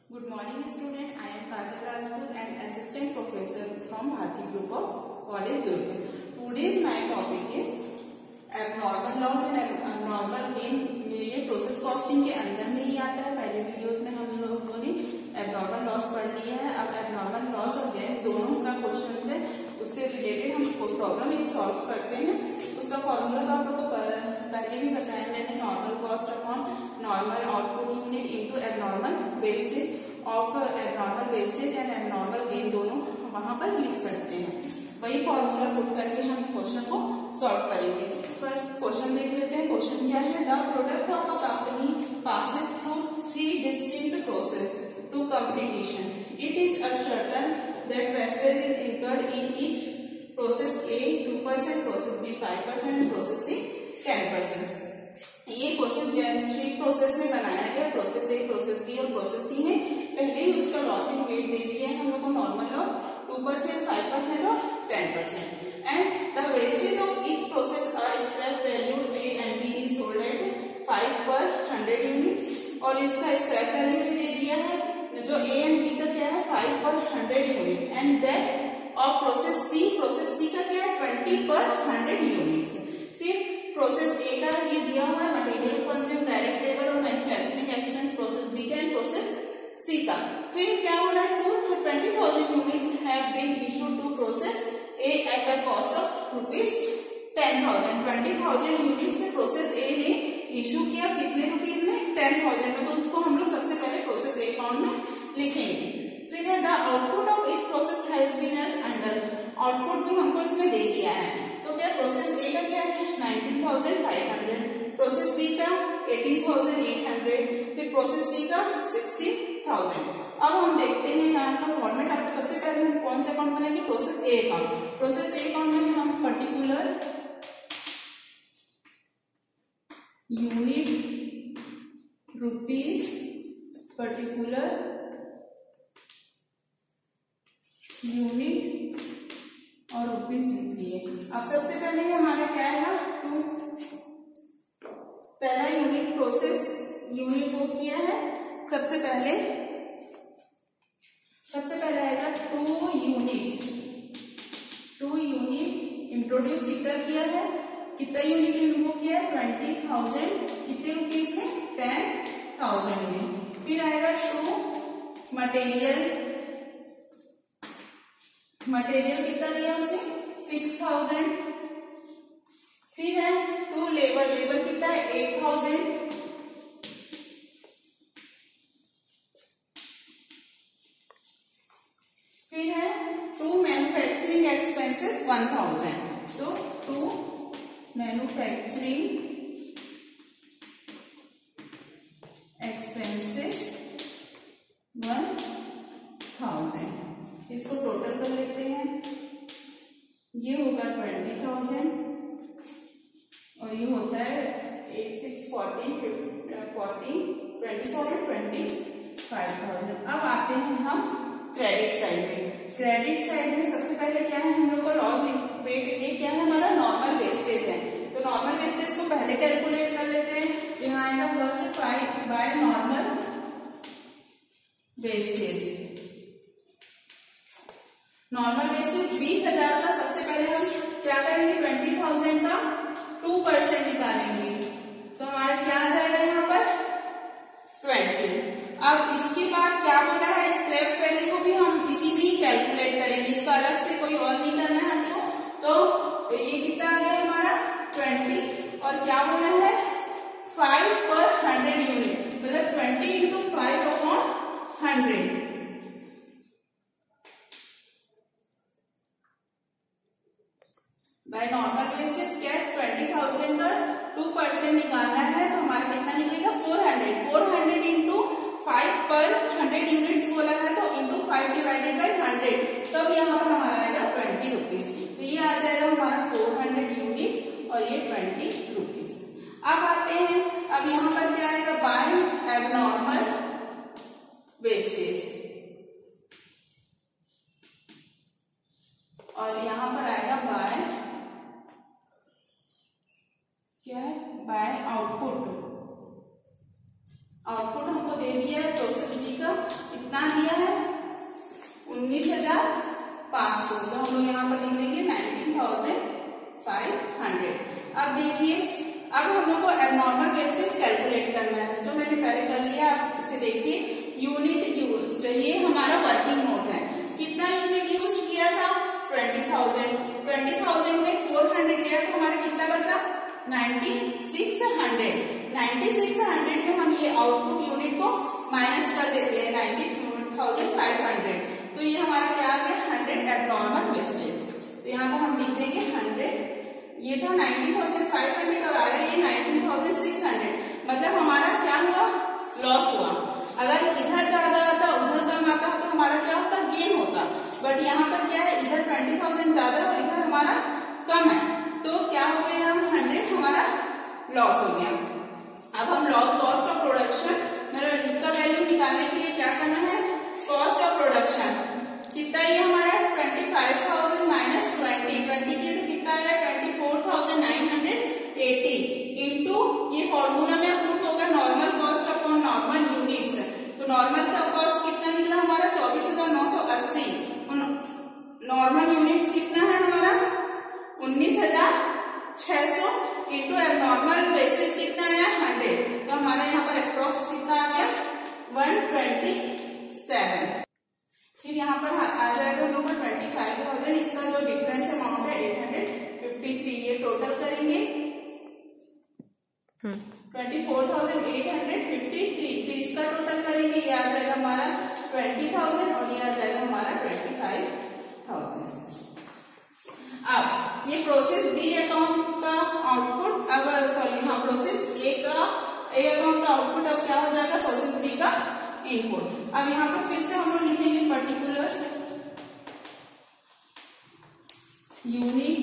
Good morning student, I am Kajal Rajput and assistant professor from Bharti Group of College Durg. Today's my topic is abnormal loss and abnormal gain. ये process costing के अंदर में ही आता है। पहले videos में हम लोगों ने एबनॉर्मल लॉस पढ़ लिया है। अब एबनॉर्मल लॉस और गेन दोनों का क्वेश्चन है, उससे रिलेटेड हम प्रॉब्लम एक सॉल्व करते हैं। उसका फॉर्मूला तो आप लोग को पहले भी बताया मैंने, normal cost upon normal output unit into abnormal wastage of abnormal wastage and abnormal gain दोनों वहां पर लिख सकते हैं। वही फॉर्मूला पुट करके हम क्वेश्चन को सॉल्व करेंगे। फर्स्ट क्वेश्चन देख लेते हैं। क्वेश्चन क्या है? The product of a company passes through 3 distinct processes to completion. It is ascertained that wastage is incurred in each process A 2%, process B 5% and process C 10%. ये question 3 process में बनाया गया, process ए, process B और process सी में। पहले ही उसका losing wait दे दिया है हम लोग को, नॉर्मल लॉस 2%, 5% और 10%. And the wastage of each process are scrap value A and B is sold at 5 per 100 units. और इसका स्क्रैप वैल्यू भी दे दिया है जो ए एंड बी का क्या है 5 पर 100 यूनिट एंड दैट और प्रोसेस सी का क्या है 20 पर 100 यूनिट्स। फिर प्रोसेस ए का ये दिया हुआ है मटेरियल कंज्यूम, डायरेक्ट लेबर और मैन्युफैक्चरिंग एक्सपेंस, प्रोसेस बी का एंड प्रोसेस सी का। फिर क्या हो रहा है 20,000 units have been issued to process A at the cost of ₹10,000। 20,000 unit से प्रोसेस ए ने इशू किया कितने रुपीज में 10,000 में, तो उसको हम लोग सबसे पहले प्रोसेस ए अकाउंट में लिखेंगे। फिर है the output of each process has been as under, output भी हमको इसमें दे दिया है। तो क्या प्रोसेस ए का क्या है 19,500, प्रोसेस बी का 18,800, फिर प्रोसेस सी का 60,000। अब हम देखते हैं यहाँ का फॉर्मेट। अब सबसे पहले हम कौन सा अकाउंट बनाएंगे? प्रोसेस ए अकाउंट। प्रोसेस ए अकाउंट में हम particular unit, rupees, particular unit और रुपीज लिख दिए। अब सबसे पहले हमारा क्या है 2, पहला यूनिट प्रोसेस यूनिट वो किया है। सबसे पहले आएगा 2 यूनिट इंट्रोड्यूस किया है। कितना यूनिट इनको किया है 20,000, कितने रुपीज में 10,000 में। फिर आएगा 2 मटेरियल कितना लिया उसने 6,000। फिर है 2 लेबर कितना है 8,000। फिर है 2 मैन्युफैक्चरिंग एक्सपेंसेस 1,000। तो 2 मैन्युफैक्चरिंग एक्सपेंसेस 1,000। इसको टोटल कर लेते हैं। ये होगा 20,000 और ये होता है 8, 6, 40, 40, 24 और 25,000। अब आते हैं हम क्रेडिट साइड में। क्रेडिट साइड में सबसे पहले क्या है हम लोग का लॉस वेट, ये क्या है हमारा नॉर्मल वेस्टेज है। तो नॉर्मल वेस्टेज को पहले कैलकुलेट कर लेते हैं। यहाँ आएगा first 5 by normal wastage. Normal wastage 20,000 का सबसे पहले हम क्या करेंगे 20,000 का 2% निकालेंगे, तो हमारा क्या आ जाएगा यहाँ पर 20। अब इसके बाद क्या हो रहा है स्क्रैप वैल्यू को भी हम इसी में ही कैलकुलेट करेंगे, इसका अलग से कोई और नहीं करना है हमको। तो ये कितना आ गया हमारा 20 और क्या होना है 5 पर 100 यूनिट, मतलब 20 into 5 upon 100। By normal basis क्या 20,000 का 2% निकालना है, तो हमारा कितना निकलेगा 400 इंटू 5 पर 100 यूनिट्स बोला है, तो इंटू 5 डिवाइडेड बाई 100, तब यहाँ पर हमारा आएगा 20 रुपीज। तो ये आ जाएगा हमारा 400 यूनिट्स और ये 20 रुपीज। अब आते हैं, अब यहाँ पर क्या आएगा बाय एबनॉर्मल वेस्टेज और यहाँ पर आएगा बाय कितना दिया है 19,500, तो हम लोग यहाँ पर लिख देंगे 19,500। अब देखिए अब हम लोग को एबनॉर्मल वेस्टेज कैलकुलेट करना है, जो मैंने पहले कर लिया। आप इसे देखिए यूनिट यूज्ड, ये हमारा वर्किंग नोट है। कितना यूनिट यूज किया था 20,000 में 400 गया तो हमारा कितना बचा 9600। 9600 में हम ये आउटपुट यूनिट को माइनस कर देते हैं 90,500, तो ये हमारा क्या आ गया 100 एबनॉर्मल वेस्टेज। तो यहाँ पर हम लिख देंगे 100, ये था 90,500 और आ गया ये 19,600, मतलब हमारा क्या हुआ लॉस हुआ। अगर इधर ज्यादा आता उधर कम आता तो हमारा क्या होता गेन होता, बट यहाँ पर क्या है इधर 20,000 ज्यादा और इधर हमारा कम है, तो क्या हो गया 100 हमारा लॉस हो गया। अब हम कॉस्ट ऑफ प्रोडक्शन इसका वैल्यू निकालने के लिए क्या करना है, कॉस्ट ऑफ प्रोडक्शन कितना ये हमारा 25,000 माइनस 20 के तो कितना है 24,980 इंटू ये फॉर्मूला में पुट होगा normal cost upon normal units. तो नॉर्मल का कॉस्ट कितना निकला हमारा 24,980, नॉर्मल यूनिट्स कितना है हमारा 19,600 इंटू एबनॉर्मल वेस्टेज कितना आया 100, तो हमारा यहाँ पर अप्रोक्स कितना आ गया 127। फिर यहाँ पर आ जाएगा हम लोग 25,000, इसका जो डिफरेंस अमाउंट है 853, ये टोटल करेंगे 24,853, फिर इसका टोटल करेंगे ये आ जाएगा हमारा 20,000 और ये आ जाएगा हमारा 25,000। अब ये प्रोसेस बी अकाउंट का आउटपुट, अब सॉरी हाँ प्रोसेस ए अकाउंट का आउटपुट अब क्या हो जाएगा प्रोसेस बी का इनपुट। अब यहाँ पर फिर से हम लोग लिखेंगे particulars unit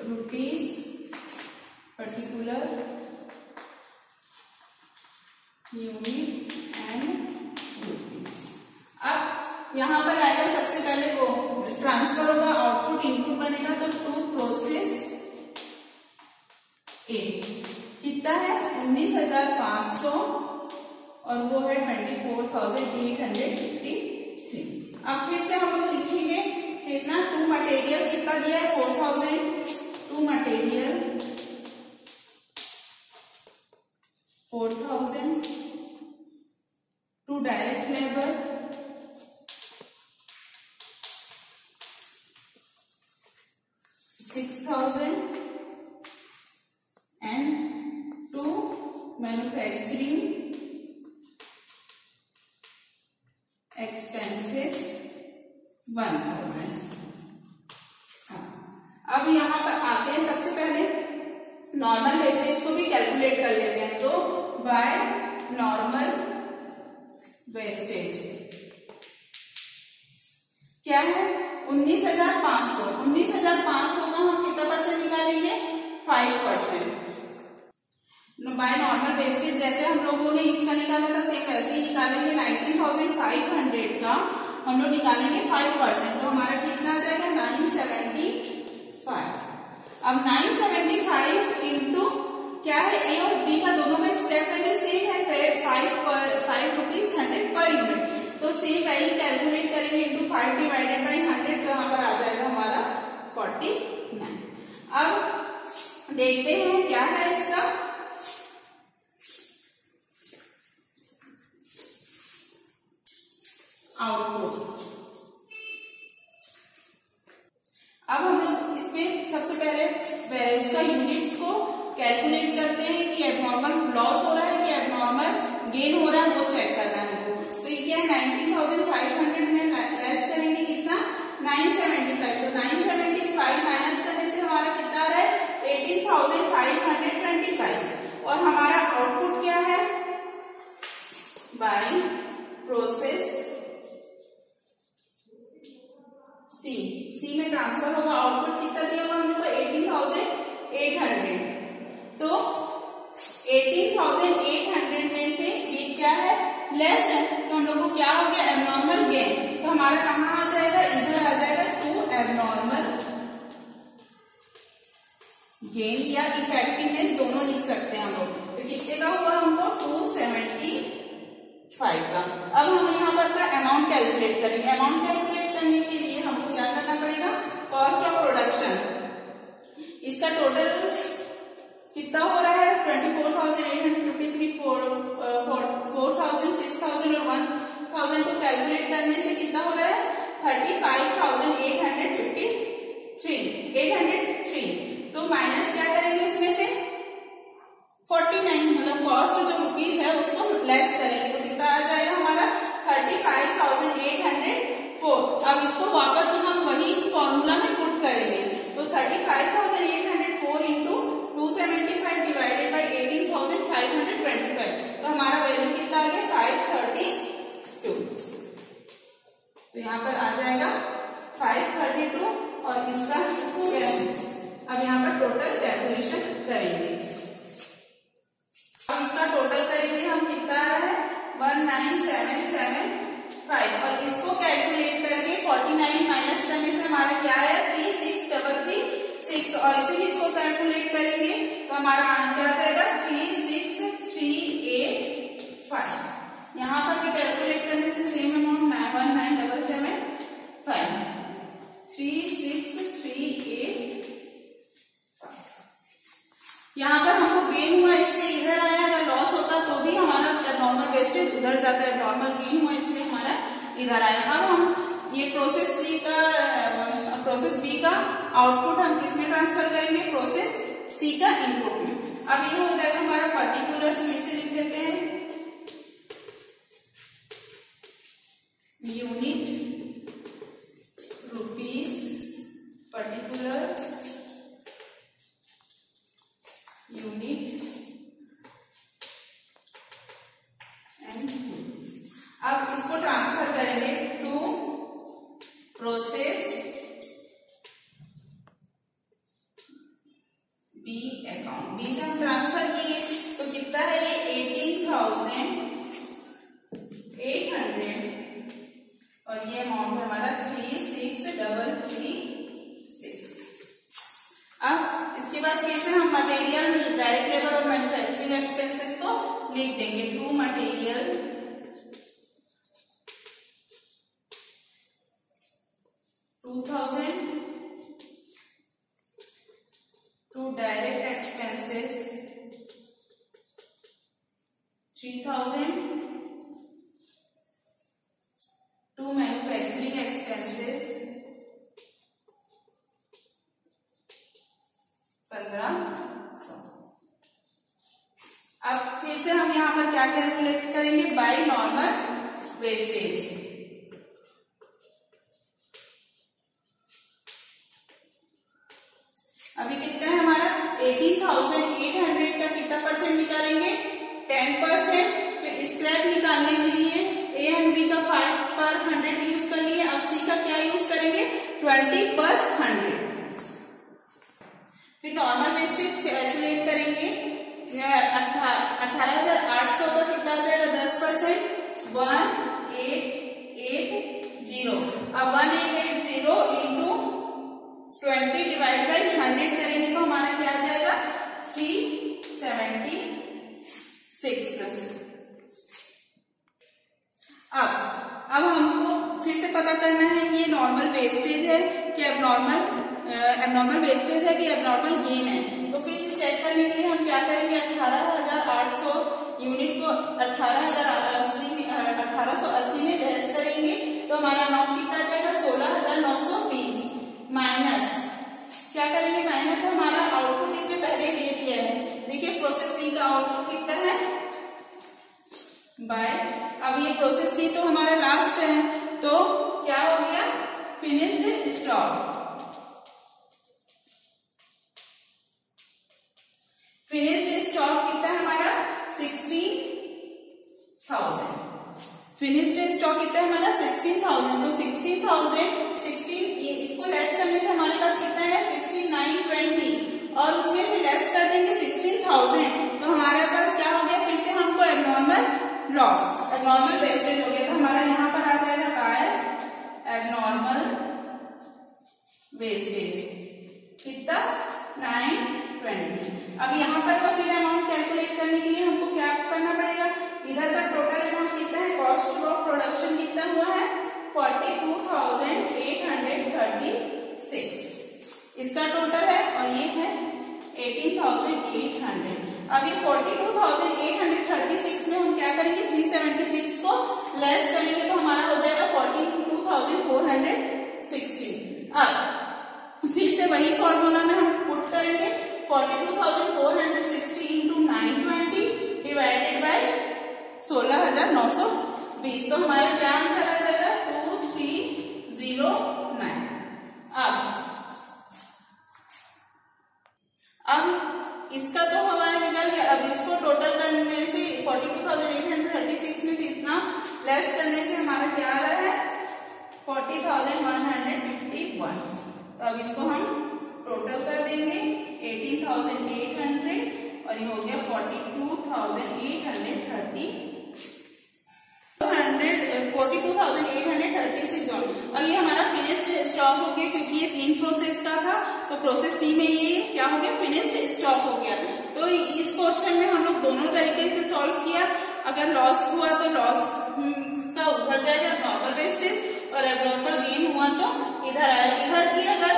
rupees particular unit and rupees. अब यहाँ पर आएगा सबसे पहले वो ट्रांसफर होगा, आउटपुट इनपुट बनेगा, तो टू प्रोसेस ए कितना है 19,500 और वो है 24,853। अब फिर से हम लोग लिखेंगे कितना टू मटेरियल कितना दिया है 4,000, to material 4,000, to direct labour 6,000 and to manufacturing expenses 1,000। अब यहाँ पर आते हैं सबसे पहले नॉर्मल वेस्टेज को भी कैलकुलेट कर लेते हैं, तो बाय नॉर्मल वेस्टेज क्या है 19,500 का हम कितना परसेंट निकालेंगे 5%। बाय नॉर्मल वेस्टेज जैसे हम लोगों ने इसका निकाला था सेम वैसे ही निकालेंगे। 19,500 का हम लोग निकालेंगे 5%, तो हमारा कितना आ जाएगा 975। अब 975 इंटू क्या है ए और बी का दोनों का स्टेप वैल्यू सेम है 5 रुपीज 100 पर यूनिट, तो सेम वैल्यू कैलकुलेट करेंगे इंटू 5 डिवाइडेड बाई 100, तो यहाँ पर आ जाएगा हमारा 49। अब देखते हैं क्या है इसका आउटपुट। अब हम लोग इसमें सबसे पहले इसका यूनिट्स को कैलकुलेट करते हैं कि एबनॉर्मल लॉस हो रहा है कि एबनॉर्मल गेन हो रहा है, वो चेक करना है। तो ये क्या है 19,500 में लेस करेंगे कितना 975, तो 975 माइनस करने से हमारा कितना आ रहा है 18,525 और हमारा आउटपुट क्या है बाय प्रोसेस सी में ट्रांसफर होगा। आउटपुट कितना दिया होगा हम लोग को 18,800, तो 18,800 में से ये क्या है लेस है, तो हम लोग को क्या हो गया एबनॉर्मल गेन, तो हमारा कहाँ आ जाएगा इधर आ जाएगा टू एबनॉर्मल गेन या इफेक्टिवनेस दोनों लिख सकते हैं हम लोग। तो कितने का हुआ हमको 275। 5 और इसको कैलकुलेट करके 49 माइनस करने से हमारा क्या है 3633 और फिर इसको कैलकुलेट करेंगे तो हमारा आंसर आ जाएगा 36385। यहाँ पर भी कैलकुलेट करने से सेम अमाउंट 19775 36385। यहाँ पर हमको गेन हुआ इसलिए इधर आया, अगर लॉस होता तो भी हमारा नॉर्मल वेस्टेज उधर जाता है, नॉर्मल गेन हुआ इसलिए हमारा इधर आया। अब हम ये प्रोसेस बी का आउटपुट हम किसमें ट्रांसफर करेंगे, प्रोसेस सी का इनपुट में। अब ये हो जाएगा हमारा पर्टिकुलर, फिर से लिख देते हैं unit rupees particular unit and. अब इसको ट्रांसफर करेंगे to process B account. B से हम ट्रांसफर किए तो कितना है ये 18,800 और ये अमाउंट है हमारा 36336। अब इसके बाद फिर से हम मटेरियल, डायरेक्ट लेबर और मैन्युफैक्चरिंग एक्सपेंसेस को लिख देंगे। To material 2000, to direct expenses 3000, to manufacturing expenses 1500। अब फिर से हम यहाँ पर क्या कैलकुलेट करेंगे, बाय नॉर्मल वेस्टेज। अभी कितना है हमारा 18,800 का कितना परसेंट निकालेंगे, 10%। फिर स्क्रैप निकालने के लिए ए एंड बी का 5/100 यूज कर लिए। अब सी का क्या यूज करेंगे, 20/100। फिर नॉर्मल वेस्टेज कैलकुलेट करेंगे, 18,800 का कितना आ जाएगा 10%, 1880। अब 1880 इंटू 20 डिवाइड बाई 100 करेंगे तो हमारा क्या आ जाएगा 376। अब हमको फिर से पता करना है ये नॉर्मल वेस्टेज है कि एबनॉर्मल वेस्टेज है कि एबनॉर्मल गेन है। तो फिर से चेक करने के लिए हम क्या करेंगे, 18,800 यूनिट को 1880 में लेस करेंगे तो हमारा अमाउंट कितना आ जाएगा 16,920 माइनस क्या करेंगे, माइनस हमारा आउटपुट इसमें पहले दे दिया है। देखिए प्रोसेस सी का आउटपुट कितना है बाय। अब ये प्रोसेस सी तो हमारा लास्ट है तो क्या हो गया, फिनिश्ड स्टॉक। फिनिश्ड स्टॉक कितना है हमारा 16,000। फिनिश्ड स्टॉक कितना है हमारा 16,000। तो 16,000 इसको लेस करने से हमारे पास कितना है 6920 और उसमें से लेस कर देंगे 16,000 तो हमारे पास क्या हो गया, फिर से हमको एबनॉर्मल लॉस, एबनॉर्मल वेस्टेज हो गया। तो हमारा यहाँ पर आ जाएगा बाय एबनॉर्मल वेस्टेज कितना 920। अब यहाँ पर का फिर अमाउंट कैलकुलेट करने के लिए हमको क्या करना पड़ेगा, इधर का टोटल अमाउंट कितना है, कॉस्ट ऑफ प्रोडक्शन कितना हुआ है 42,836 इसका टोटल है और ये है 18,800। अब ये 42,836 में हम क्या करेंगे 376 को लेस करेंगे तो हमारा हो जाएगा 42,460। अब फिर से वही फॉर्मूला में हम पुट करेंगे 42,460 इंटू 920 डिवाइडेड बाई 16,920 तो हमारा क्या आंसर आ जाएगा 2309। अब इसका तो हमारा निकल गया। अब इसको टोटल करने से 42,836 में से इतना लेस करने से हमारा क्या आ रहा है 40,151। तो अब इसको हम टोटल कर देंगे 18,800 और ये हो गया 42,830। 42,830 प्रोसेस का था, तो प्रोसेस सी में ये क्या हो गया, फिनिश्ड स्टॉक हो गया। तो इस क्वेश्चन में हम लोग दोनों तरीके से सॉल्व किया। अगर लॉस हुआ तो लॉस का उधर जाएगा नॉर्मल वेस्टेज, और एब्नॉर्मल गेन हुआ तो इधर आएगा। इधर की अगर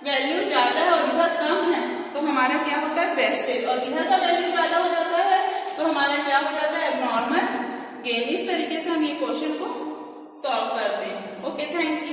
वैल्यू ज्यादा है और इधर कम है तो हमारा क्या होता है, वेस्टेज, और इधर का वैल्यू ज्यादा हो जाता है तो हमारा क्या हो जाता है, एब्नॉर्मल गेन। इस तरीके से हम ये क्वेश्चन को सॉल्व करते हैं। Okay, thank you.